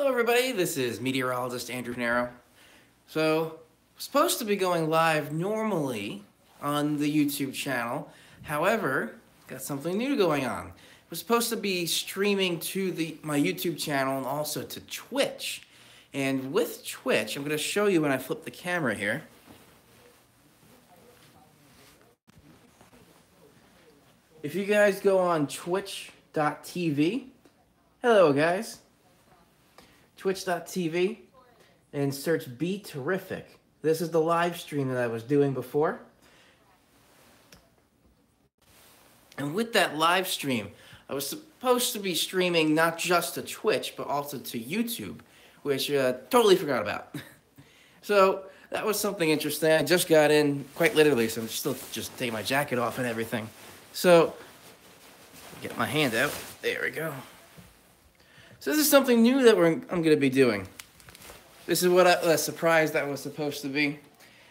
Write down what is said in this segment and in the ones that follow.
Hello everybody, this is meteorologist Andrew Nero. So, supposed to be going live normally on the YouTube channel. However, got something new going on. We're supposed to be streaming to my YouTube channel and also to Twitch. And with Twitch, I'm going to show you when I flip the camera here. If you guys go on twitch.tv, hello guys, twitch.tv, and search Be Terrific. This is the live stream that I was doing before. And with that live stream, I was supposed to be streaming not just to Twitch, but also to YouTube, which I totally forgot about. So that was something interesting. I just got in, quite literally, so I'm still just taking my jacket off and everything. So, get my hand out. There we go. So this is something new that I'm going to be doing. This is what a surprise that was supposed to be.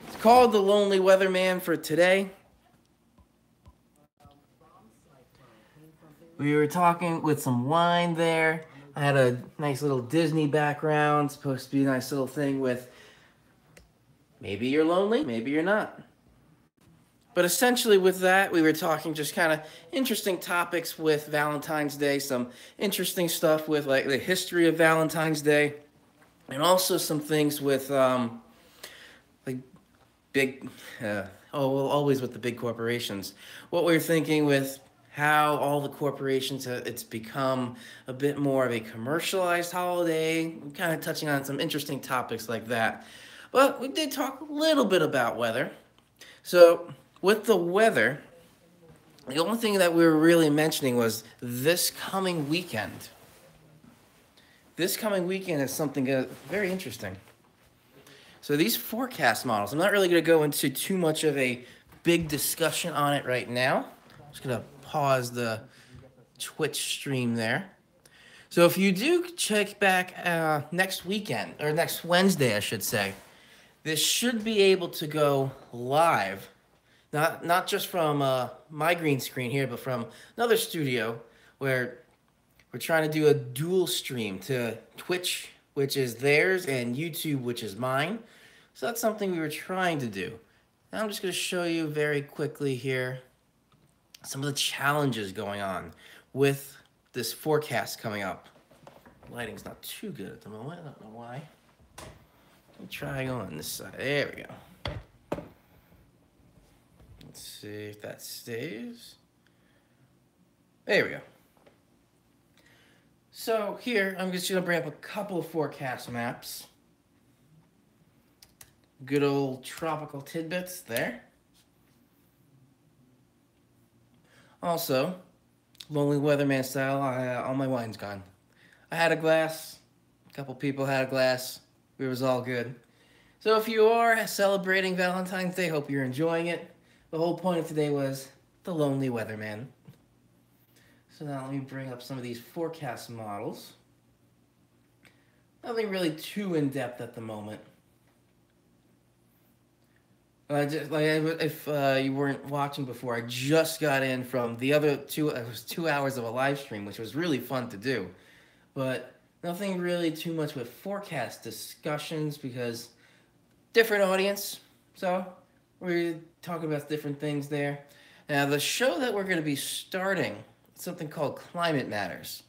It's called The Lonely Weatherman for today. We were talking with some wine there. I had a nice little Disney background. Supposed to be a nice little thing with maybe you're lonely, maybe you're not. But essentially with that, we were talking just kind of interesting topics with Valentine's Day, some interesting stuff with like the history of Valentine's Day, and also some things with like big, always with the big corporations. What we were thinking with how all the corporations, it's become a bit more of a commercialized holiday, kind of touching on some interesting topics like that. But we did talk a little bit about weather. So with the weather, the only thing that we were really mentioning was this coming weekend. This coming weekend is something very interesting. So these forecast models, I'm not really going to go into too much of a big discussion on it right now. I'm just going to pause the Twitch stream there. So if you do check back next weekend, or next Wednesday, I should say, this should be able to go live. Not just from my green screen here, but from another studio where we're trying to do a dual stream to Twitch, which is theirs, and YouTube, which is mine. So that's something we were trying to do. Now I'm just going to show you very quickly here some of the challenges going on with this forecast coming up. Lighting's not too good at the moment. I don't know why. Let me try on this side. There we go. Let's see if that stays. There we go. So here, I'm just going to bring up a couple of forecast maps. Good old tropical tidbits there. Also, Lonely Weatherman style, all my wine's gone. I had a glass. A couple people had a glass. It was all good. So if you are celebrating Valentine's Day, hope you're enjoying it. The whole point of today was the Lonely Weatherman. So now let me bring up some of these forecast models. Nothing really too in-depth at the moment. If you weren't watching before, I just got in from the other it was 2 hours of a live stream, which was really fun to do. But nothing really too much with forecast discussions because different audience. So we're talking about different things there. Now, the show that we're going to be starting is something called Climate Matters.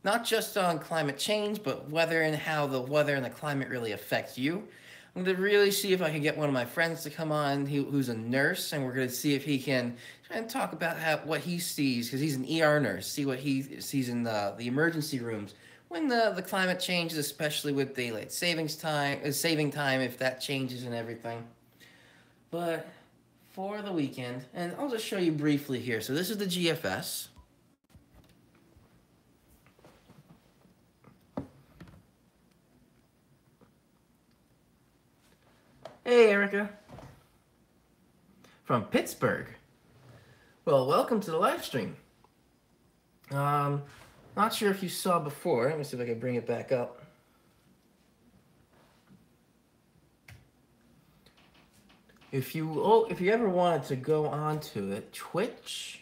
Not just on climate change, but weather and how the weather and the climate really affect you. I'm going to really see if I can get one of my friends to come on who's a nurse, and we're going to see if he can try and talk about what he sees, because he's an ER nurse, see what he sees in the emergency rooms when the climate changes, especially with daylight saving time, if that changes and everything. But for the weekend, and I'll just show you briefly here. So this is the GFS. Hey, Erica. From Pittsburgh. Well, welcome to the live stream. Not sure if you saw before. Let me see if I can bring it back up. If you ever wanted to go onto it, twitch.tv.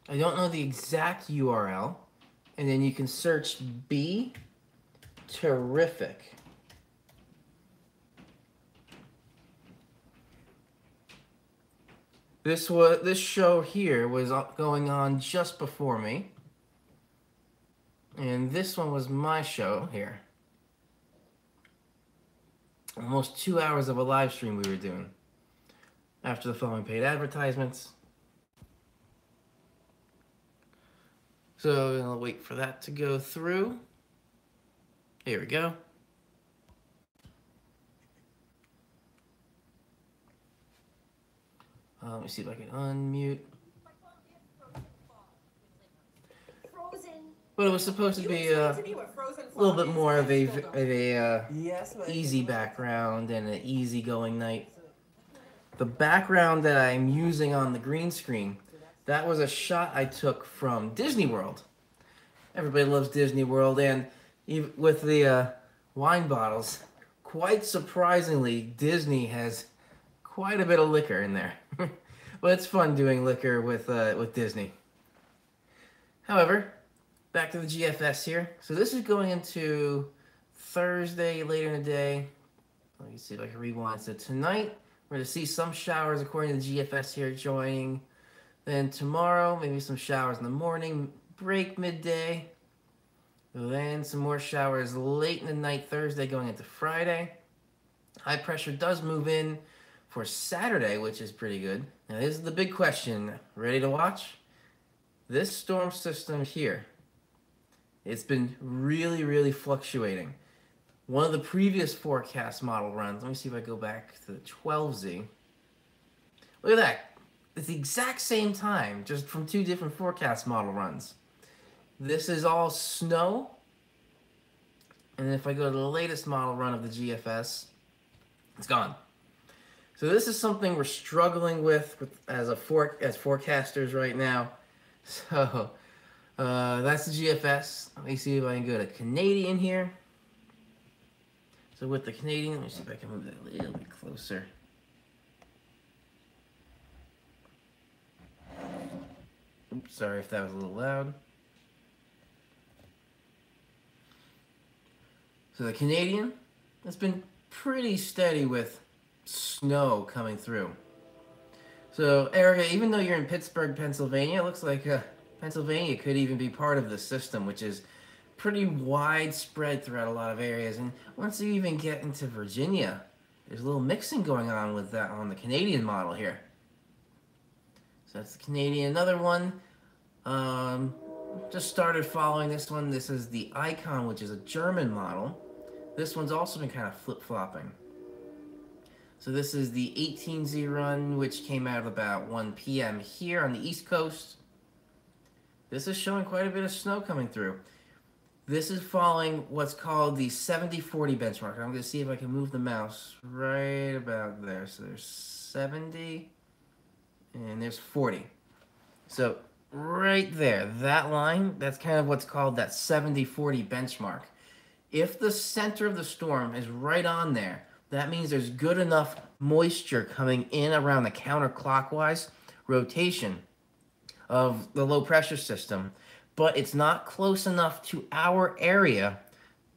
I don't know the exact URL, and then you can search B, terrific. This show here was going on just before me. And this one was my show here. Almost 2 hours of a live stream we were doing. After the following paid advertisements. So I'll wait for that to go through. Here we go. Let me see if I can unmute. But it was supposed to be a little bit more of a easy background and an easygoing night. The background that I'm using on the green screen, that was a shot I took from Disney World. Everybody loves Disney World, and even with the wine bottles, quite surprisingly, Disney has quite a bit of liquor in there. But it's fun doing liquor with Disney. However, back to the GFS here. So this is going into Thursday later in the day. Let me see if I can rewind. So tonight, we're going to see some showers according to the GFS here joining. Then tomorrow, maybe some showers in the morning, break midday. Then some more showers late in the night Thursday going into Friday. High pressure does move in for Saturday, which is pretty good. Now this is the big question. Ready to watch? This storm system here, it's been really, really fluctuating. One of the previous forecast model runs, let me see if I go back to the 12Z. Look at that. It's the exact same time, just from two different forecast model runs. This is all snow. And if I go to the latest model run of the GFS, it's gone. So this is something we're struggling with as forecasters right now. So that's the GFS. Let me see if I can go to Canadian here. So with the Canadian, let me see if I can move that a little bit closer. Oops, sorry if that was a little loud. So the Canadian has been pretty steady with snow coming through. So Erica, even though you're in Pittsburgh, Pennsylvania, it looks like Pennsylvania could even be part of the system, which is pretty widespread throughout a lot of areas. And once you even get into Virginia, there's a little mixing going on with that on the Canadian model here. So that's the Canadian. Another one, just started following this one. This is the Icon, which is a German model. This one's also been kind of flip-flopping. So this is the 18Z run, which came out about 1 p.m. here on the East Coast. This is showing quite a bit of snow coming through. This is following what's called the 70-40 benchmark. I'm going to see if I can move the mouse right about there. So there's 70 and there's 40. So right there, that line, that's kind of what's called that 70-40 benchmark. If the center of the storm is right on there, that means there's good enough moisture coming in around the counterclockwise rotation of the low pressure system, but it's not close enough to our area,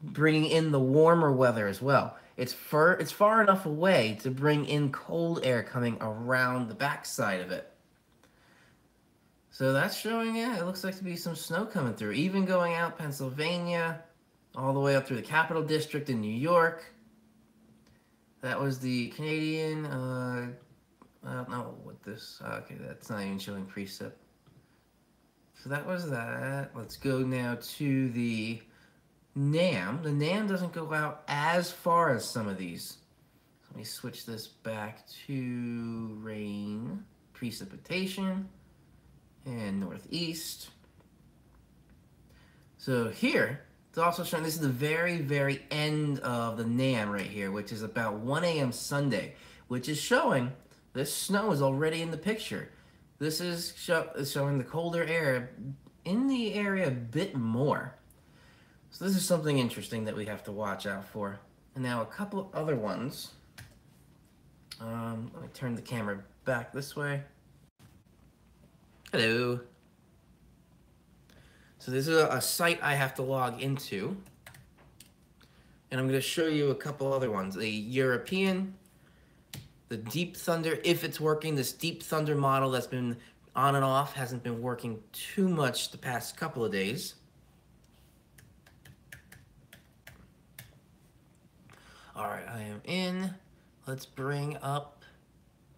bringing in the warmer weather as well. It's far enough away to bring in cold air coming around the backside of it. So that's showing, yeah, it looks like to be some snow coming through, even going out Pennsylvania, all the way up through the Capital District in New York. That was the Canadian, I don't know what this, okay, that's not even showing precip. So that was that. Let's go now to the NAM. The NAM doesn't go out as far as some of these. So let me switch this back to rain, precipitation, and northeast. So here, it's also showing, this is the very, very end of the NAM right here, which is about 1 a.m. Sunday, which is showing this snow is already in the picture. This is showing the colder air in the area a bit more. So this is something interesting that we have to watch out for. And now a couple of other ones. Let me turn the camera back this way. Hello. So this is a site I have to log into. And I'm going to show you a couple other ones. The European, the Deep Thunder, if it's working. This Deep Thunder model that's been on and off hasn't been working too much the past couple of days. All right, I am in. Let's bring up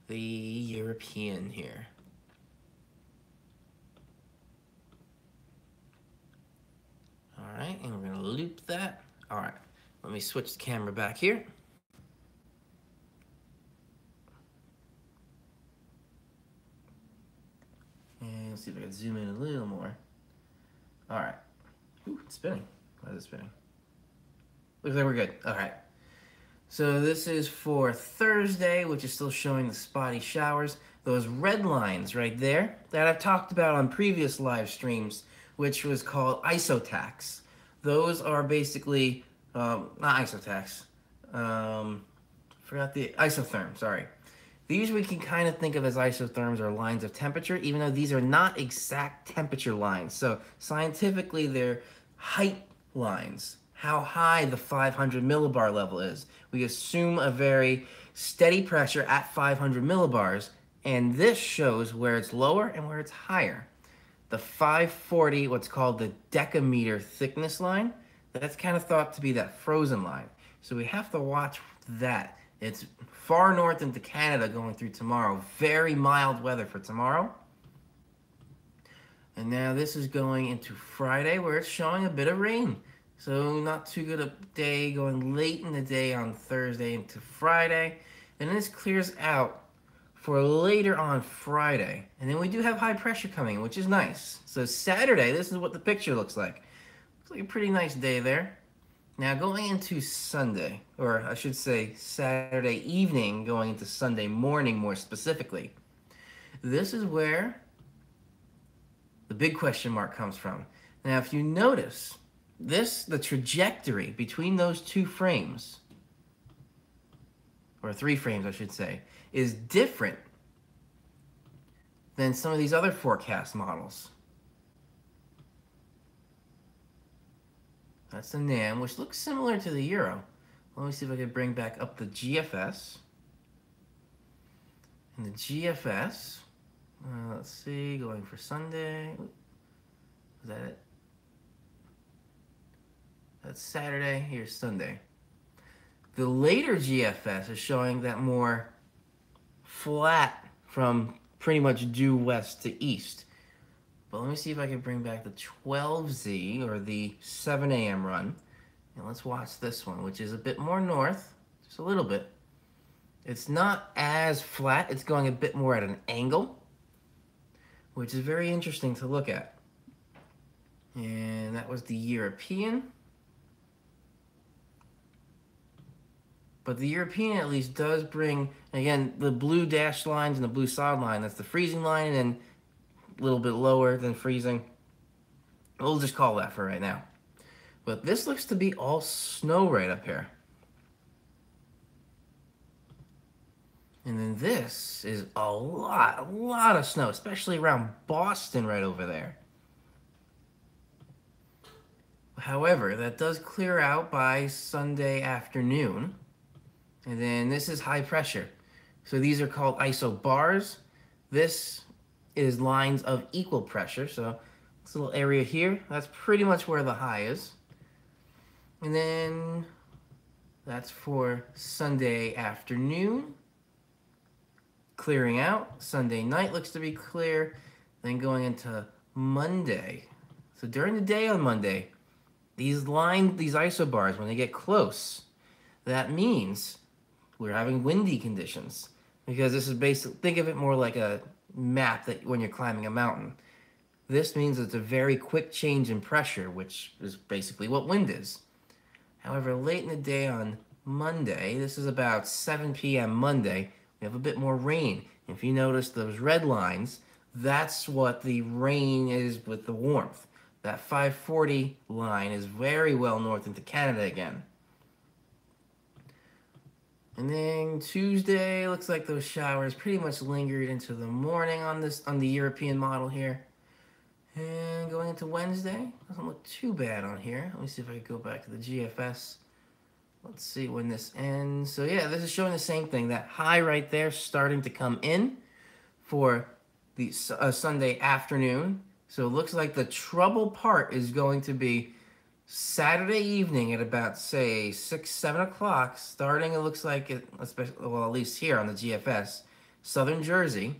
the European here. All right, and we're going to loop that. All right, let me switch the camera back here. And let's see if I can zoom in a little more. All right. Ooh, it's spinning. Why is it spinning? Looks like we're good. All right. So this is for Thursday, which is still showing the spotty showers. Those red lines right there that I've talked about on previous live streams, which was called isotax. Those are basically, not isotax, forgot the isotherm, sorry. These we can kind of think of as isotherms or lines of temperature, even though these are not exact temperature lines. So scientifically, they're height lines, how high the 500 millibar level is. We assume a very steady pressure at 500 millibars, and this shows where it's lower and where it's higher. The 540, what's called the decameter thickness line, that's kind of thought to be that frozen line. So we have to watch that. It's far north into Canada going through tomorrow. Very mild weather for tomorrow. And now this is going into Friday where it's showing a bit of rain. So not too good a day going late in the day on Thursday into Friday. And then this clears out for later on Friday. And then we do have high pressure coming, which is nice. So Saturday, this is what the picture looks like. Looks like a pretty nice day there. Now going into Sunday, or I should say Saturday evening going into Sunday morning more specifically, this is where the big question mark comes from. Now if you notice, the trajectory between those two frames, or three frames I should say, is different than some of these other forecast models. That's the NAM, which looks similar to the Euro. Let me see if I can bring back up the GFS. And the GFS, let's see, going for Sunday. Is that it? That's Saturday, here's Sunday. The later GFS is showing that more flat from pretty much due west to east. But let me see if I can bring back the 12Z, or the 7 a.m. run. And let's watch this one, which is a bit more north, just a little bit. It's not as flat, it's going a bit more at an angle, which is very interesting to look at. And that was the European. But the European at least does bring, again, the blue dashed lines and the blue solid line. That's the freezing line, and then a little bit lower than freezing. We'll just call that for right now. But this looks to be all snow right up here. And then this is a lot of snow, especially around Boston right over there. However, that does clear out by Sunday afternoon. And then this is high pressure. So these are called isobars. This is lines of equal pressure. So this little area here, that's pretty much where the high is. And then that's for Sunday afternoon. Clearing out. Sunday night looks to be clear. Then going into Monday. So during the day on Monday, these isobars, when they get close, that means we're having windy conditions, because this is basically, think of it more like a map that when you're climbing a mountain. This means it's a very quick change in pressure, which is basically what wind is. However, late in the day on Monday, this is about 7 p.m. Monday, we have a bit more rain. If you notice those red lines, that's what the rain is with the warmth. That 540 line is very well north into Canada again. And then Tuesday, looks like those showers pretty much lingered into the morning on the European model here. And going into Wednesday, doesn't look too bad on here. Let me see if I can go back to the GFS. Let's see when this ends. So yeah, this is showing the same thing. That high right there starting to come in for the Sunday afternoon. So it looks like the trouble part is going to be Saturday evening at about, say, 6, 7 o'clock. Starting, it looks like, it, especially, well, at least here on the GFS, Southern Jersey,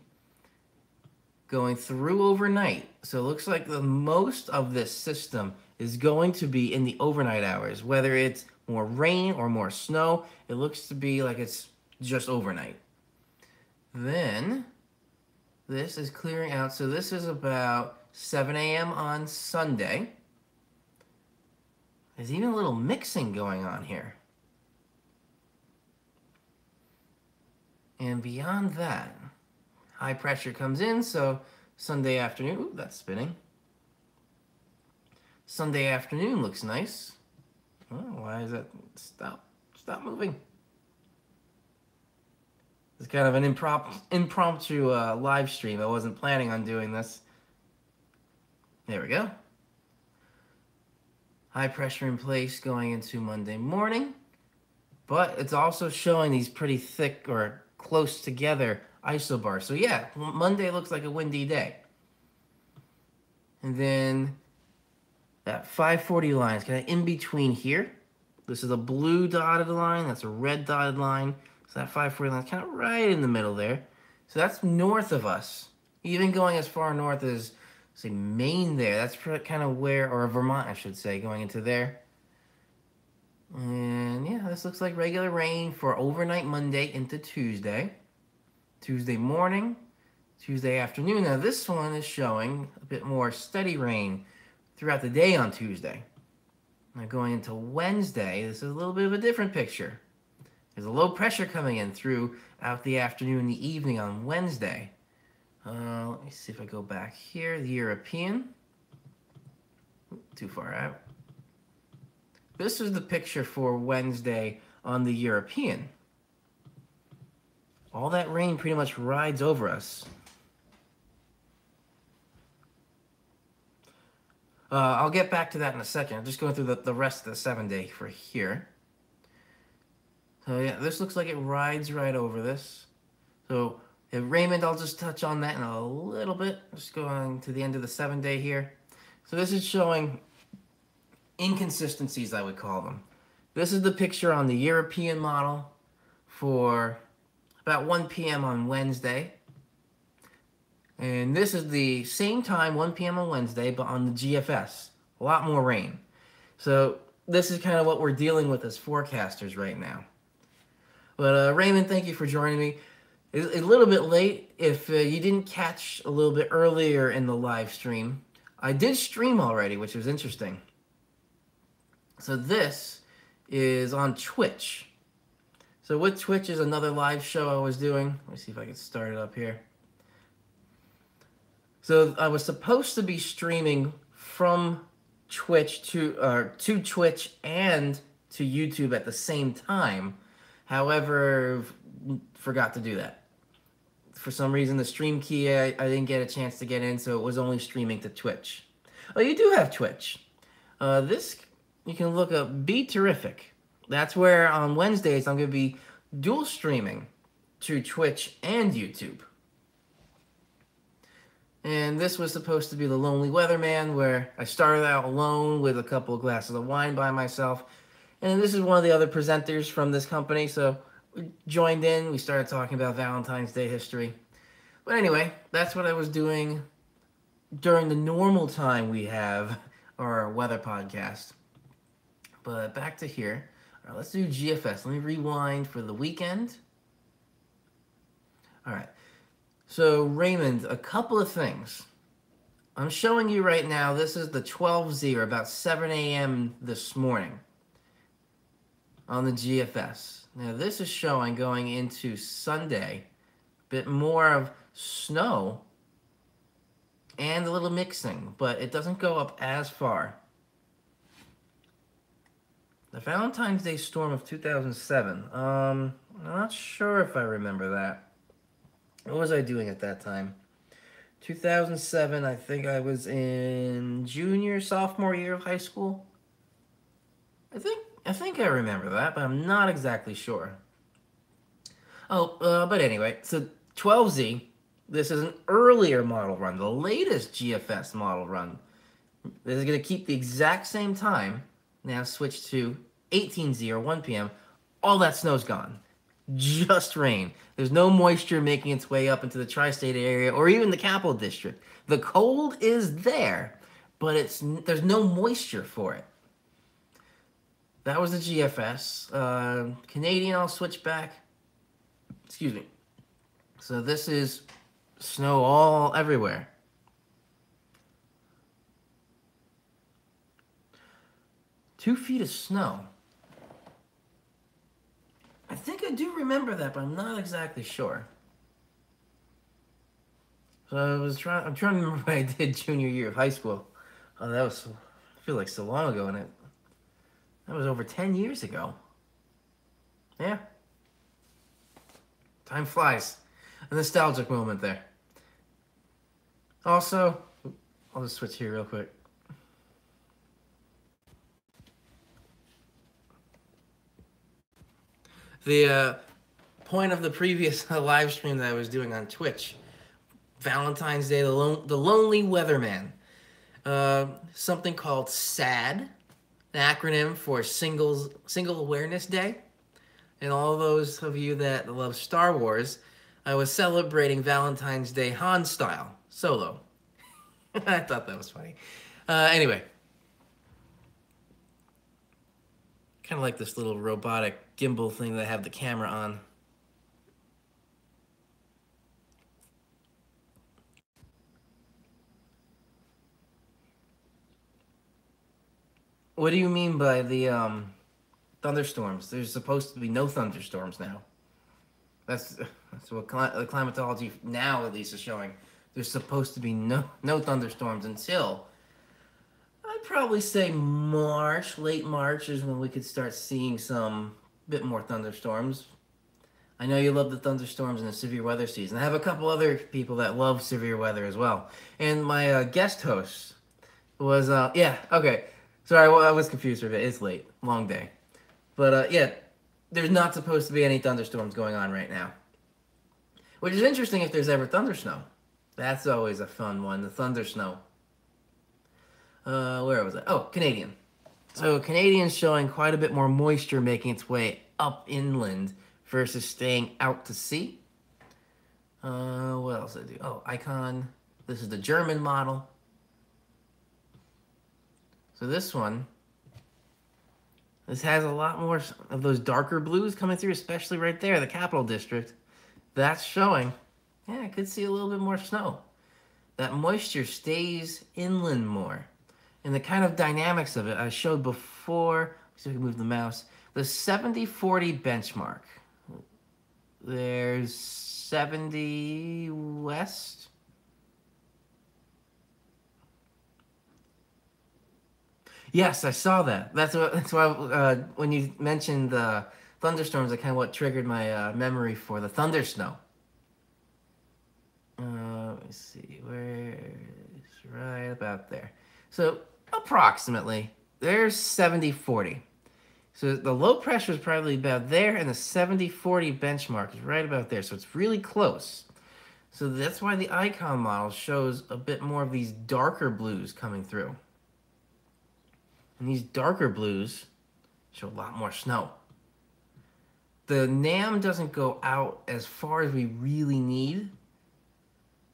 going through overnight. So it looks like the most of this system is going to be in the overnight hours, whether it's more rain or more snow. It looks to be like it's just overnight. Then this is clearing out. So this is about 7 a.m. on Sunday. There's even a little mixing going on here. And beyond that, high pressure comes in, so Sunday afternoon, ooh, that's spinning. Sunday afternoon looks nice. Oh, why is that? Stop moving. It's kind of an impromptu live stream. I wasn't planning on doing this. There we go. High pressure in place going into Monday morning. But it's also showing these pretty thick or close together isobars. So yeah, Monday looks like a windy day. And then that 540 line is kind of in between here. This is a blue dotted line. That's a red dotted line. So that 540 line is kind of right in the middle there. So that's north of us. Even going as far north as, say, Maine there. That's kind of where, or Vermont, I should say, going into there. And yeah, this looks like regular rain for overnight Monday into Tuesday. Tuesday morning, Tuesday afternoon. Now this one is showing a bit more steady rain throughout the day on Tuesday. Now going into Wednesday, this is a little bit of a different picture. There's a low pressure coming in throughout the afternoon and the evening on Wednesday. Let me see if I go back here. The European. Too far out. This is the picture for Wednesday on the European. All that rain pretty much rides over us. I'll get back to that in a second. I'm just going through the rest of the 7-day for here. So yeah, this looks like it rides right over this. So Raymond, I'll just touch on that in a little bit. Just going to the end of the 7-day here. So this is showing inconsistencies, I would call them. This is the picture on the European model for about 1 p.m. on Wednesday. And this is the same time, 1 p.m. on Wednesday, but on the GFS. A lot more rain. So this is kind of what we're dealing with as forecasters right now. But Raymond, thank you for joining me. It's a little bit late. If you didn't catch a little bit earlier in the live stream, I did stream already, which was interesting. So this is on Twitch. So with Twitch is another live show I was doing. Let me see if I can start it up here. So I was supposed to be streaming from Twitch to Twitch and to YouTube at the same time. However, forgot to do that. For some reason, the stream key, I didn't get a chance to get in, so it was only streaming to Twitch. Oh, you do have Twitch. This, you can look up Be Terrific. That's where on Wednesdays I'm going to be dual streaming to Twitch and YouTube. And this was supposed to be the Lonely Weatherman, where I started out alone with a couple of glasses of wine by myself. And this is one of the other presenters from this company, so we joined in. We started talking about Valentine's Day history. But anyway, that's what I was doing during the normal time we have our weather podcast. But back to here. All right, let's do GFS. Let me rewind for the weekend. All right. So, Raymond, a couple of things. I'm showing you right now, this is the 12-0, about 7 a.m. this morning on the GFS. Now, this is showing going into Sunday, a bit more of snow and a little mixing, but it doesn't go up as far. The Valentine's Day storm of 2007. I'm not sure if I remember that. What was I doing at that time? 2007, I think I was in sophomore year of high school. I think I remember that, but I'm not exactly sure. Oh, but anyway, so 12Z, this is an earlier model run, the latest GFS model run. This is going to keep the exact same time. Now switch to 18Z or 1 p.m. All that snow's gone. Just rain. There's no moisture making its way up into the tri-state area or even the capital district. The cold is there, but there's no moisture for it. That was the GFS. Canadian, I'll switch back. Excuse me. So this is snow all everywhere. Two feet of snow. I think I do remember that, but I'm not exactly sure. So I'm trying to remember what I did junior year of high school. Oh, I feel like so long ago, and that was over 10 years ago. Yeah. Time flies. A nostalgic moment there. Also, I'll just switch here real quick. The point of the previous live stream that I was doing on Twitch, Valentine's Day, the Lonely Weatherman. Something called SAD, an acronym for Single Awareness Day. And all those of you that love Star Wars, I was celebrating Valentine's Day Han style, solo. I thought that was funny. Anyway. Kind of like this little robotic gimbal thing that I have the camera on. What do you mean by the thunderstorms? There's supposed to be no thunderstorms now. That's what the climatology now at least is showing. There's supposed to be no thunderstorms until I'd probably say March, late March is when we could start seeing some bit more thunderstorms. I know you love the thunderstorms and the severe weather season. I have a couple other people that love severe weather as well. And my guest host was, yeah, okay. Sorry, I was confused for a bit. It's late. Long day. But, yeah, there's not supposed to be any thunderstorms going on right now. Which is interesting if there's ever thunder snow. That's always a fun one, the thunder snow. Where was I? Oh, Canadian. So Canadian's showing quite a bit more moisture making its way up inland versus staying out to sea. What else did I do? Oh, icon. This is the German model. So this has a lot more of those darker blues coming through, especially right there, the capital district. That's showing. Yeah, I could see a little bit more snow. That moisture stays inland more. And the kind of dynamics of it I showed before. So I can move the mouse. The 70-40 benchmark. There's 70 west. Yes, I saw that. That's why when you mentioned the thunderstorms, that kind of what triggered my memory for the thunder snow. Let me see, where it's right about there. So approximately, there's 70-40. So the low pressure is probably about there, and the 70-40 benchmark is right about there. So it's really close. So that's why the icon model shows a bit more of these darker blues coming through. And these darker blues show a lot more snow. The NAM doesn't go out as far as we really need.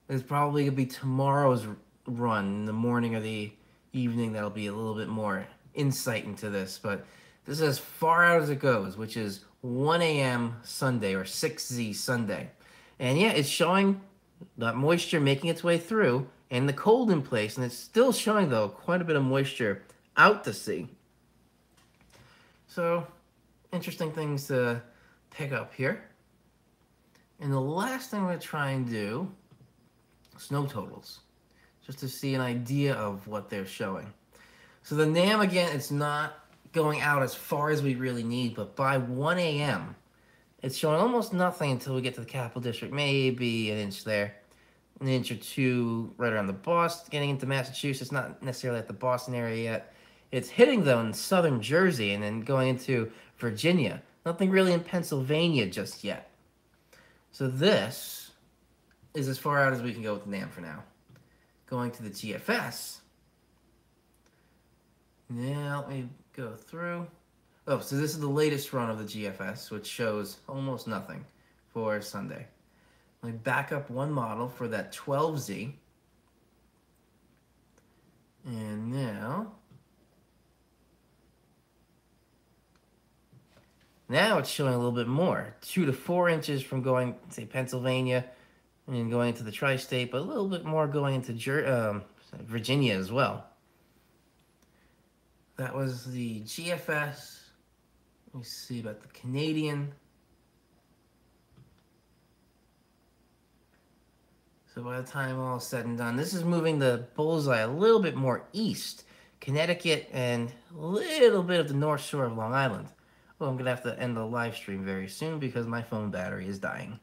It's probably going to be tomorrow's run in the morning or the evening that'll be a little bit more insight into this. But this is as far out as it goes, which is 1 a.m. Sunday or 6Z Sunday. And yeah, it's showing that moisture making its way through and the cold in place. And it's still showing, though, quite a bit of moisture out to sea. So, interesting things to pick up here. And the last thing I'm going to try and do, snow totals, just to see an idea of what they're showing. So the NAM, again, it's not going out as far as we really need, but by 1 a.m., it's showing almost nothing until we get to the capital district, maybe an inch there. an inch or two right around the Boston, getting into Massachusetts, not necessarily at the Boston area yet. It's hitting, though, in southern Jersey and then going into Virginia. Nothing really in Pennsylvania just yet. So this is as far out as we can go with the NAM for now. Going to the GFS. Now, let me go through. Oh, so this is the latest run of the GFS, which shows almost nothing for Sunday. Let me back up one model for that 12Z. And now it's showing a little bit more. 2 to 4 inches from going, say, Pennsylvania and going into the tri-state, but a little bit more going into Virginia as well. That was the GFS. Let me see about the Canadian. So by the time all is said and done, this is moving the bullseye a little bit more east. Connecticut and a little bit of the North Shore of Long Island. Well, I'm going to have to end the live stream very soon because my phone battery is dying.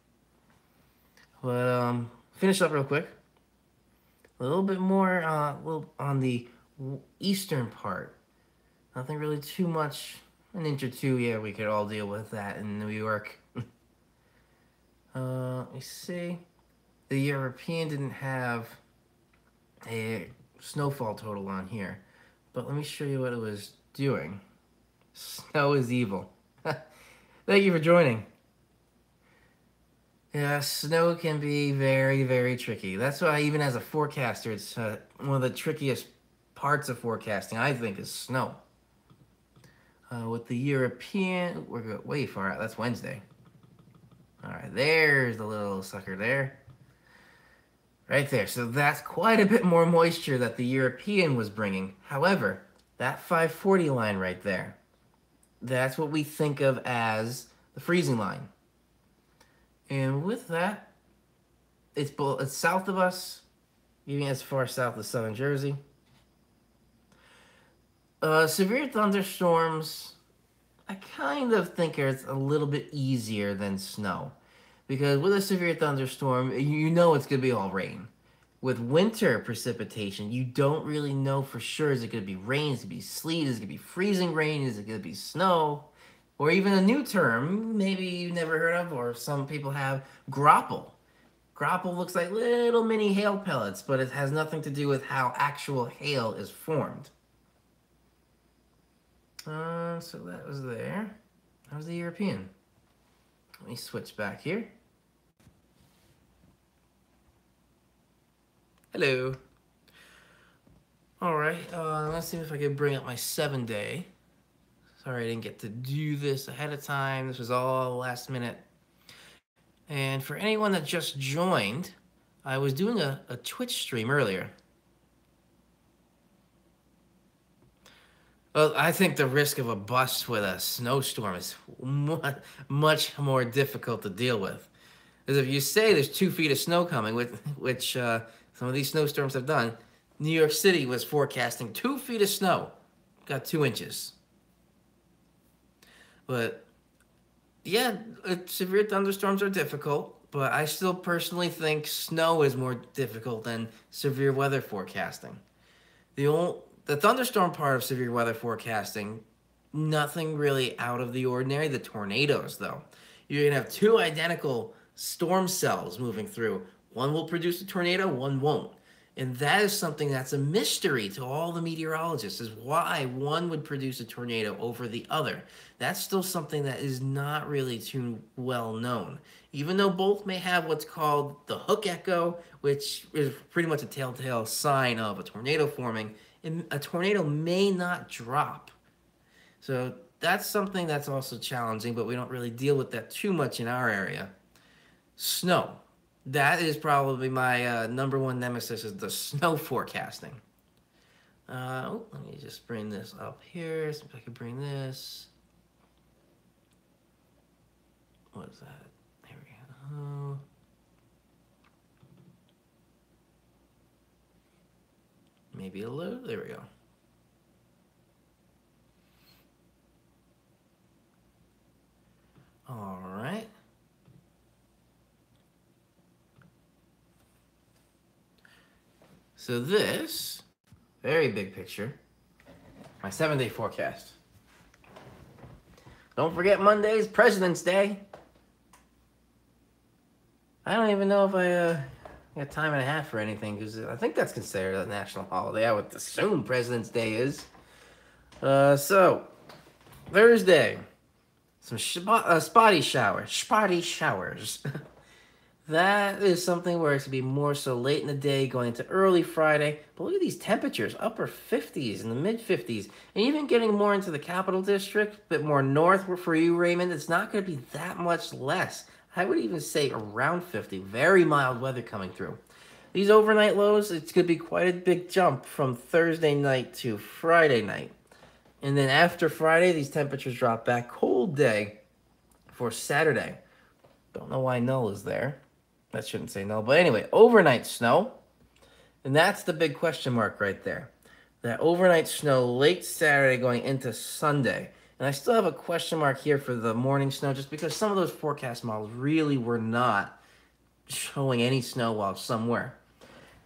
But finish up real quick. A little bit more on the eastern part. Nothing really too much. An inch or two, yeah, we could all deal with that in New York. Let me see. The European didn't have a snowfall total on here. But let me show you what it was doing. Snow is evil. Thank you for joining. Yeah, snow can be very, very tricky. That's why even as a forecaster, it's one of the trickiest parts of forecasting, I think, is snow. With the European, we're way far out. That's Wednesday. All right, there's the little sucker there. Right there. So that's quite a bit more moisture that the European was bringing. However, that 540 line right there, that's what we think of as the freezing line. And with that, it's south of us, even as far south as southern Jersey. Severe thunderstorms, I kind of think it's a little bit easier than snow. Because with a severe thunderstorm, you know it's going to be all rain. With winter precipitation, you don't really know for sure. Is it going to be rain? Is it going to be sleet? Is it going to be freezing rain? Is it going to be snow? Or even a new term, maybe you never heard of, or some people have, grapple. Grapple looks like little mini hail pellets, but it has nothing to do with how actual hail is formed. So that was there. That was the European. Let me switch back here. Hello. All right, let's see if I can bring up my 7-day. Sorry I didn't get to do this ahead of time. This was all last minute. And for anyone that just joined, I was doing a Twitch stream earlier. Well, I think the risk of a bust with a snowstorm is much more difficult to deal with. Because if you say there's 2 feet of snow coming, which some of these snowstorms have done, New York City was forecasting 2 feet of snow. Got 2 inches. But, yeah, severe thunderstorms are difficult, but I still personally think snow is more difficult than severe weather forecasting. The thunderstorm part of severe weather forecasting, nothing really out of the ordinary. The tornadoes, though. You're going to have 2 identical storm cells moving through. One will produce a tornado, one won't. And that is something that's a mystery to all the meteorologists, is why one would produce a tornado over the other. That's still something that is not really too well known. Even though both may have what's called the hook echo, which is pretty much a telltale sign of a tornado forming, and a tornado may not drop. So that's something that's also challenging, but we don't really deal with that too much in our area. Snow. That is probably my #1 nemesis, is the snow forecasting. Let me just bring this up here. See if I can bring this. What is that? There we go. Maybe a little. There we go. All right. So this, very big picture, my 7-day forecast. Don't forget Monday's President's Day. I don't even know if I got time and a half for anything, because I think that's considered a national holiday. I would assume President's Day is. So, Thursday, some spotty showers. That is something where it's going to be more so late in the day going into early Friday. But look at these temperatures, upper 50s and the mid 50s. And even getting more into the capital district, a bit more north for you, Raymond, it's not going to be that much less. I would even say around 50. Very mild weather coming through. These overnight lows, it's going to be quite a big jump from Thursday night to Friday night. And then after Friday, these temperatures drop back. Cold day for Saturday. Don't know why null is there. That shouldn't say null. But anyway, overnight snow. And that's the big question mark right there. That overnight snow late Saturday going into Sunday. And I still have a question mark here for the morning snow just because some of those forecast models really were not showing any snow while somewhere.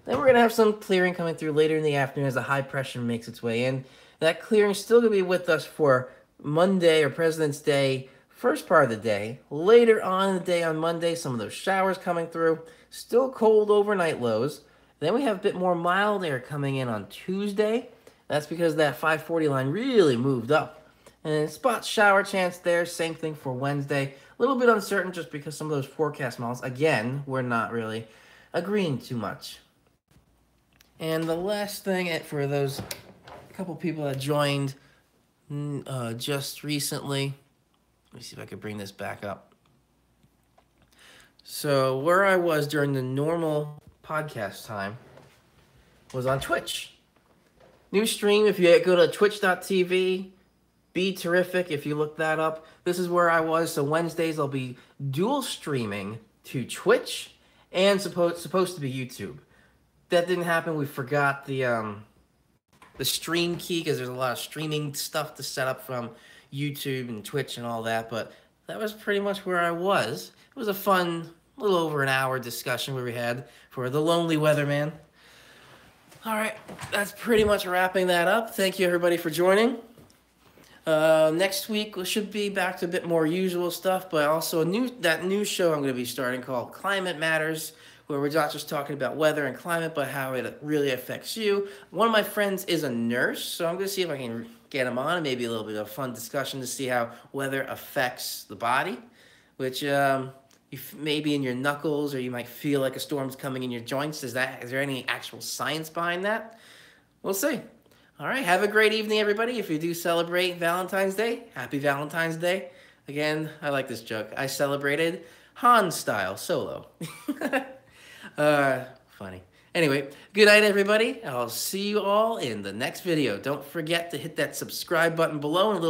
Then we're going to have some clearing coming through later in the afternoon as the high pressure makes its way in. That clearing is still going to be with us for Monday or President's Day, first part of the day. Later on in the day on Monday, some of those showers coming through. Still cold overnight lows. Then we have a bit more mild air coming in on Tuesday. That's because that 540 line really moved up. And spot shower chance there. Same thing for Wednesday. A little bit uncertain just because some of those forecast models, again, we're not really agreeing too much. And the last thing for those couple people that joined just recently. Let me see if I could bring this back up. So where I was during the normal podcast time was on Twitch. New stream, if you go to twitch.tv, be terrific if you look that up. This is where I was. So Wednesdays I'll be dual streaming to Twitch and supposed to be YouTube. That didn't happen. We forgot the stream key because there's a lot of streaming stuff to set up from YouTube and Twitch and all that, but that was pretty much where I was. It was a fun, little over an hour discussion where we had for the Lonely Weatherman. All right, that's pretty much wrapping that up. Thank you, everybody, for joining. Next week, we should be back to a bit more usual stuff, but also that new show I'm going to be starting called Climate Matters, where we're not just talking about weather and climate, but how it really affects you. One of my friends is a nurse, so I'm going to see if I can get him on and maybe a little bit of a fun discussion to see how weather affects the body, which maybe in your knuckles, or you might feel like a storm's coming in your joints. Is there any actual science behind that? We'll see. All right, have a great evening, everybody. If you do celebrate Valentine's Day, happy Valentine's Day. Again, I like this joke. I celebrated Han style solo. Funny. Anyway, good night, everybody. I'll see you all in the next video. Don't forget to hit that subscribe button below and a little